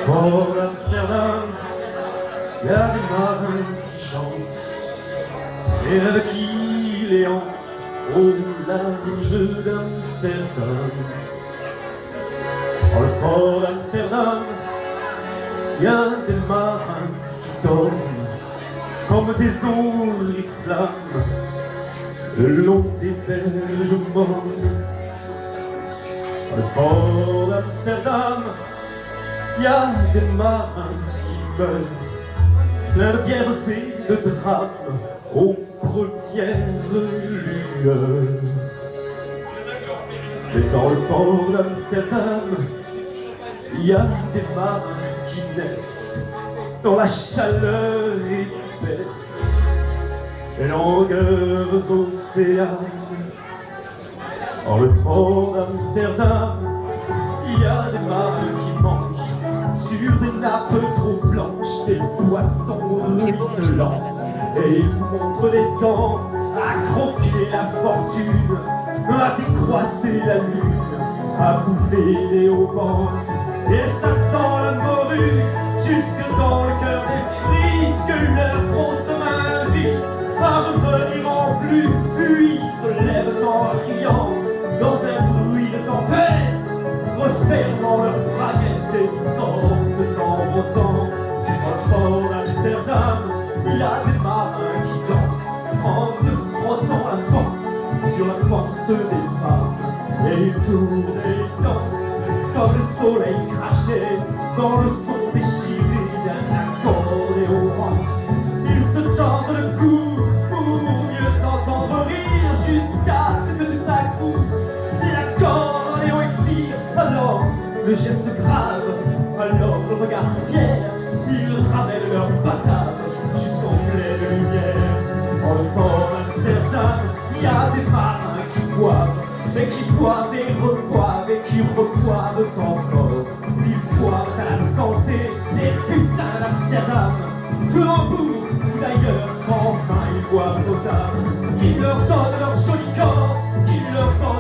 Port d'Amsterdam, il y a des marins qui chantent et avec qui les hantent au large d'Amsterdam. Dans le port d'Amsterdam, il y a des marins qui dorment comme des oriflammes le long des berges mornes. Dans le port d'Amsterdam, il y a des marins qui meurent plein de bières et de drames aux premières lueurs. Mais dans le port d'Amsterdam, il y a des marins qui naissent dans la chaleur épaisse et longueurs océanes. Dans le port d'Amsterdam, il y a des marins qui mangent sur des nappes trop blanches des poissons ruisselants et ils vous montrent les dents à croquer la fortune, à décroiser la lune, à bouffer les haubans. Et ça sent la morue jusque dans le cœur des frites que leur grosse main invite à revenir en pluie. Puis ils se lèvent en criant dans un bruit de tempête, refermant leurs braguettes et sortent de temps en temps. Dans le port d'Amsterdam, il y a des marins qui dansent en se frottant la panse sur la panse des femmes. Et ils tournent et ils dansent comme le soleil craché dans le son déchiré d'un accordéon rance. Ils se tordent le cou pour mieux s'entendre rire jusqu'à ce que tout à coup l'accordéon expire. Alors le geste grave, alors le regard fier, ils ramènent leur batave jusqu'en pleine lumière. Dans le port d'Amsterdam, il y a des marins qui boivent, et qui boivent et reboivent et qui reboivent encore. Ils boivent à la santé des putains d'Amsterdam, que Hambourg ou d'ailleurs, enfin ils boivent aux dames qui leur donnent leur joli corps, qui leur donnent